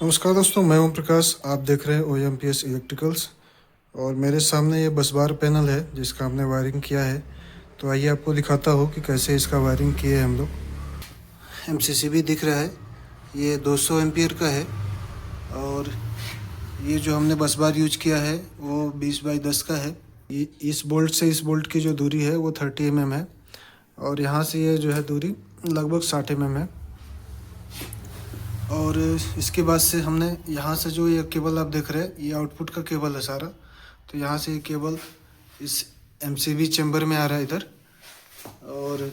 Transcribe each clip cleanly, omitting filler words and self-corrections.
नमस्कार दोस्तों, मैं ओम प्रकाश। आप देख रहे हैं OMPS इलेक्ट्रिकल्स और मेरे सामने ये बस बार पैनल है जिसका हमने वायरिंग किया है। तो आइए आपको दिखाता हूँ कि कैसे इसका वायरिंग किए हैं हम लोग। MCCB दिख रहा है, ये 200 एम्पियर का है और ये जो हमने बस बार यूज किया है वो 20x10 का है। ये इस बोल्ट से इस बोल्ट की जो दूरी है वो 30 mm है और यहाँ से ये जो है दूरी लगभग 60 mm है। और इसके बाद से हमने यहाँ से जो ये केबल आप देख रहे हैं ये आउटपुट का केबल है सारा। तो यहाँ से ये केबल इस MCB चैम्बर में आ रहा है इधर। और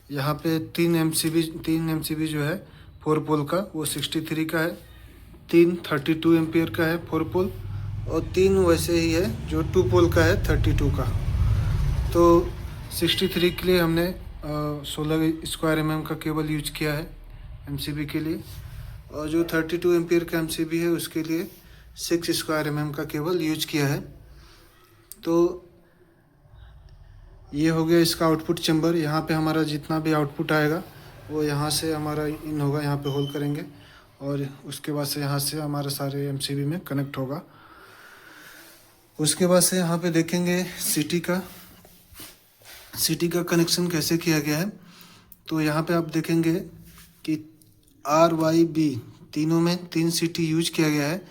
यहाँ पे 3 MCB जो है 4 पोल का वो 63 का है, 3 32 एम्पियर का है 4 पोल और 3 वैसे ही है जो 2 पोल का है 32 का। तो 63 के लिए हमने 16 स्क्वायर mm का केबल यूज किया है MCB के लिए, और जो 32 एम्पियर का MCB है उसके लिए 6 स्क्वायर mm का केबल यूज किया है। तो ये हो गया इसका आउटपुट चैम्बर। यहाँ पे हमारा जितना भी आउटपुट आएगा वो यहाँ से हमारा इन होगा, यहाँ पे होल करेंगे और उसके बाद से यहाँ से हमारे सारे MCB में कनेक्ट होगा। उसके बाद से यहाँ पे देखेंगे सिटी का कनेक्शन कैसे किया गया है। तो यहाँ पे आप देखेंगे कि RYB तीनों में 3 सिटी यूज किया गया है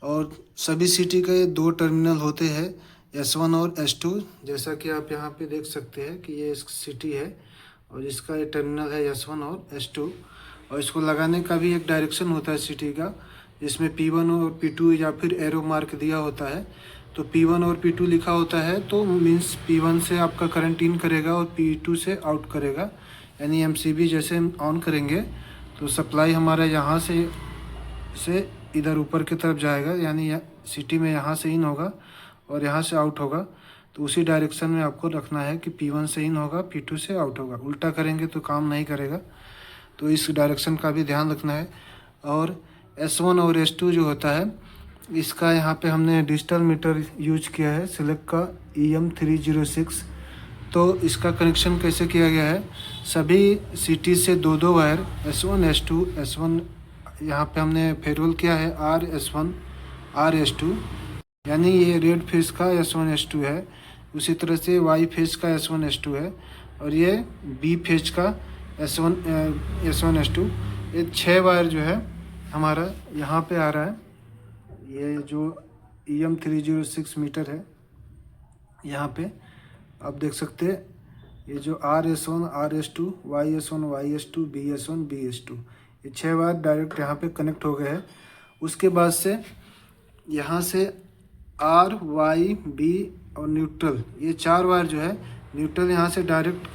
और सभी सिटी का ये 2 टर्मिनल होते हैं, S1 और S2। जैसा कि आप यहाँ पे देख सकते हैं कि ये सिटी है और इसका ये टर्मिनल है S1 और S2। और इसको लगाने का भी एक डायरेक्शन होता है सिटी का, जिसमें P1 और P2 या फिर एरो मार्क दिया होता है। तो P1 और P2 लिखा होता है तो मीन्स P1 से आपका करंट इन करेगा और P2 से आउट करेगा। यानी MCB जैसे हम ऑन करेंगे तो सप्लाई हमारा यहाँ से इधर ऊपर की तरफ जाएगा, यानी सिटी में यहाँ से इन होगा और यहाँ से आउट होगा। तो उसी डायरेक्शन में आपको रखना है कि P1 से इन होगा, P2 से आउट होगा। उल्टा करेंगे तो काम नहीं करेगा, तो इस डायरेक्शन का भी ध्यान रखना है। और S1 और S2 जो होता है इसका यहाँ पे हमने डिजिटल मीटर यूज किया है सिलेक्ट का EM306। तो इसका कनेक्शन कैसे किया गया है, सभी सिटी से 2 वायर S1 S1 यहाँ पे हमने फेरवेल किया है RS1 RS2, यानी ये रेड फेज का S1 S2 है। उसी तरह से वाई फेज का S1 S2 है और ये B फेज का S1 S2। ये 6 वायर जो है हमारा यहाँ पे आ रहा है। ये जो EM306 मीटर है यहाँ पे आप देख सकते हैं, ये जो RS1 RS2 YS1 YS2 BS1 BS2 ये 6 वायर डायरेक्ट यहाँ पे कनेक्ट हो गए हैं। उसके बाद से यहाँ से R Y B और न्यूट्रल, ये 4 वायर जो है न्यूट्रल यहाँ से डायरेक्ट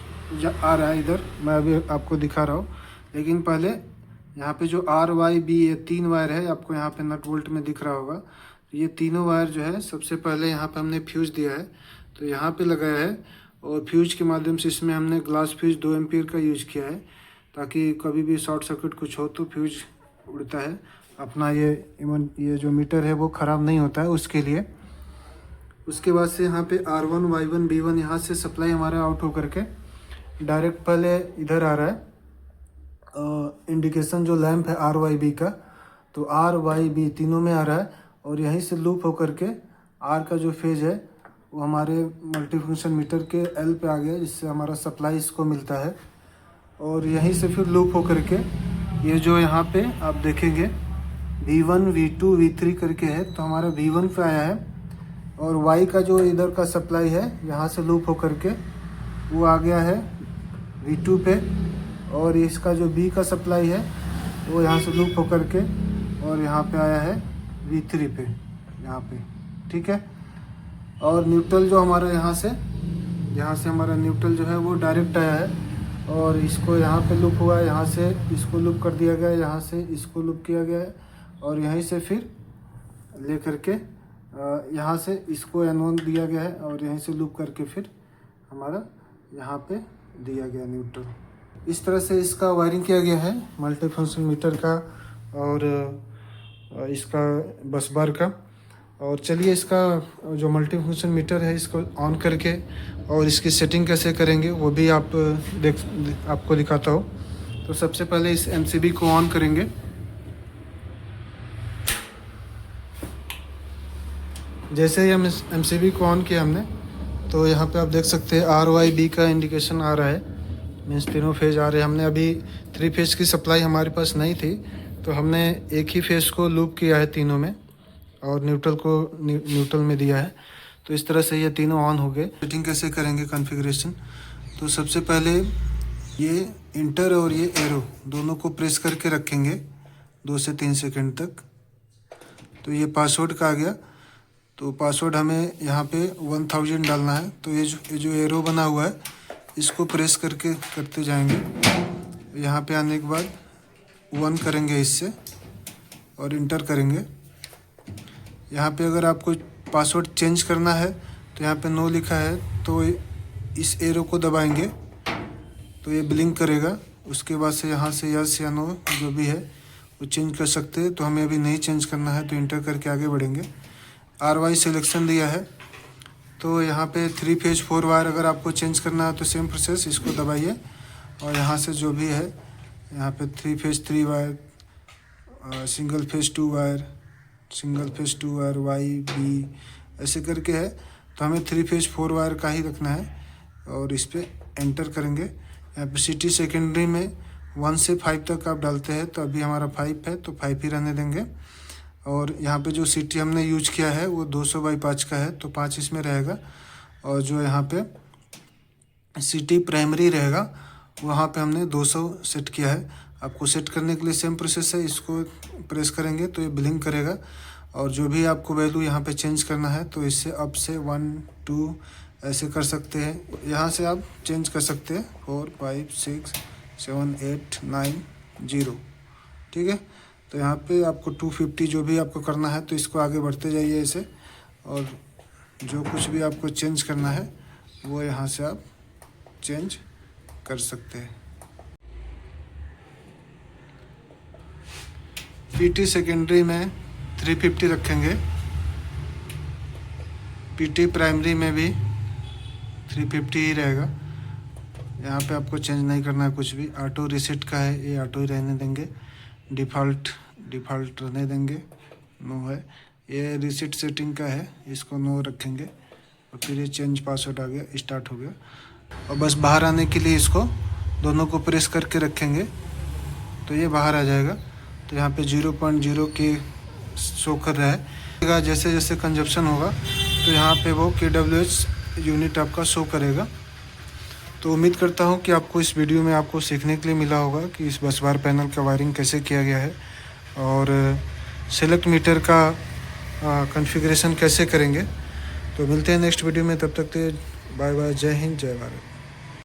आ रहा है इधर। मैं अभी आपको दिखा रहा हूँ, लेकिन पहले यहाँ पे जो R Y B ये 3 वायर है, आपको यहाँ पे नट बोल्ट में दिख रहा होगा। तो ये तीनों वायर जो है सबसे पहले यहाँ पे हमने फ्यूज दिया है, तो यहाँ पे लगाया है और फ्यूज के माध्यम से इसमें हमने ग्लास फ्यूज 2 एम्पियर का यूज किया है, ताकि कभी भी शॉर्ट सर्किट कुछ हो तो फ्यूज उड़ता है अपना, ये जो मीटर है वो ख़राब नहीं होता है उसके लिए। उसके बाद से यहाँ पे R1 Y1 B1 यहाँ से सप्लाई हमारा आउट होकर के डायरेक्ट पहले इधर आ रहा है इंडिकेशन जो लैंप है RYB का। तो RYB तीनों में आ रहा है और यहीं से लूप होकर के R का जो फेज है वो हमारे मल्टीफंक्शन मीटर के L पे आ गया, जिससे हमारा सप्लाई इसको मिलता है। और यहीं से फिर लूप होकर के ये जो यहाँ पे आप देखेंगे V1 V2 V3 करके है, तो हमारा V1 पे आया है। और Y का जो इधर का सप्लाई है यहाँ से लूप होकर के वो आ गया है V2 पे, और इसका जो B का सप्लाई है वो यहाँ से लूप होकर के और यहाँ पे आया है V3 पे यहाँ पे, ठीक है। और न्यूट्रल जो हमारा यहाँ से हमारा न्यूट्रल जो है वो डायरेक्ट आया है और इसको यहाँ पे लूप हुआ है, यहाँ से इसको लूप कर दिया गया है, यहाँ से इसको लूप किया गया है और यहीं से फिर ले करके यहाँ से इसको N1 दिया गया है और यहीं से लूप करके फिर हमारा यहाँ पे दिया गया न्यूट्रल। इस तरह से इसका वायरिंग किया गया है मल्टी फंक्शन मीटर का और इसका बस बार का। और चलिए इसका जो मल्टी फंक्शन मीटर है इसको ऑन करके और इसकी सेटिंग कैसे करेंगे वो भी आपको दिखाता हूँ। तो सबसे पहले इस MCB को ऑन करेंगे। जैसे ही हम MCB को ऑन किया हमने, तो यहाँ पे आप देख सकते हैं RYB का इंडिकेशन आ रहा है, मीन्स तीनों फेज आ रहे हैं। हमने अभी 3 फेज की सप्लाई हमारे पास नहीं थी, तो हमने एक ही फेज को लूप किया है तीनों में और न्यूट्रल को न्यूट्रल में दिया है। तो इस तरह से ये तीनों ऑन हो गए। सेटिंग कैसे करेंगे कॉन्फ़िगरेशन, तो सबसे पहले ये इंटर और ये एरो दोनों को प्रेस करके रखेंगे 2 से 3 सेकंड तक। तो ये पासवर्ड का आ गया, तो पासवर्ड हमें यहाँ पे 1000 डालना है। तो ये जो एरो बना हुआ है इसको प्रेस करके करते जाएंगे। यहाँ पे आने के बाद 1 करेंगे इससे और इंटर करेंगे। यहाँ पे अगर आपको पासवर्ड चेंज करना है तो यहाँ पे नो लिखा है, तो इस एरो को दबाएंगे तो ये ब्लिंक करेगा। उसके बाद से यहाँ से यस या नो जो भी है वो चेंज कर सकते हैं। तो हमें अभी नहीं चेंज करना है, तो इंटर करके आगे बढ़ेंगे। RY सिलेक्शन दिया है, तो यहाँ पे 3 फेज 4 वायर अगर आपको चेंज करना है तो सेम प्रोसेस, इसको दबाइए और यहाँ से जो भी है यहाँ पे 3 phase 3 wire, single phase 2 wire, single phase 2 wire, YB ऐसे करके है। तो हमें 3 फेज 4 वायर का ही रखना है और इस पर एंटर करेंगे। यहाँ पे सिटी सेकेंडरी में 1 से 5 तक आप डालते हैं, तो अभी हमारा 5 है तो 5 ही रहने देंगे। और यहाँ पे जो सिटी हमने यूज किया है वो 200/5 का है, तो 5 इसमें रहेगा। और जो यहाँ पे सिटी प्राइमरी रहेगा वहाँ पे हमने 200 सेट किया है। आपको सेट करने के लिए सेम प्रोसेस है, इसको प्रेस करेंगे तो ये ब्लिंक करेगा। और जो भी आपको वैल्यू यहाँ पे चेंज करना है तो इससे अप से 1 2 ऐसे कर सकते हैं। यहाँ से आप चेंज कर सकते हैं 4 5 6 7 8 9 0, ठीक है। तो यहाँ पे आपको 250 जो भी आपको करना है तो इसको आगे बढ़ते जाइए ऐसे, और जो कुछ भी आपको चेंज करना है वो यहाँ से आप चेंज कर सकते हैं। PT सेकेंडरी में 350 रखेंगे, PT प्राइमरी में भी 350 ही रहेगा। यहाँ पे आपको चेंज नहीं करना है कुछ भी। ऑटो रीसेट का है, ये ऑटो ही रहने देंगे। डिफ़ॉल्ट रहने देंगे, नो है। ये रीसेट सेटिंग का है, इसको नो रखेंगे। और फिर ये चेंज पासवर्ड आ गया, स्टार्ट हो गया। और बस बाहर आने के लिए इसको दोनों को प्रेस करके रखेंगे तो ये बाहर आ जाएगा। तो यहाँ पे 0.0 के शो कर रहा है। जैसे जैसे कंजप्शन होगा तो यहाँ पे वो kWh यूनिट आपका शो करेगा। तो उम्मीद करता हूँ कि आपको इस वीडियो में आपको सीखने के लिए मिला होगा कि इस बस बार पैनल का वायरिंग कैसे किया गया है और सेलेक्ट मीटर का कॉन्फ़िगरेशन कैसे करेंगे। तो मिलते हैं नेक्स्ट वीडियो में, तब तक के बाय बाय, जय हिंद, जय भारत।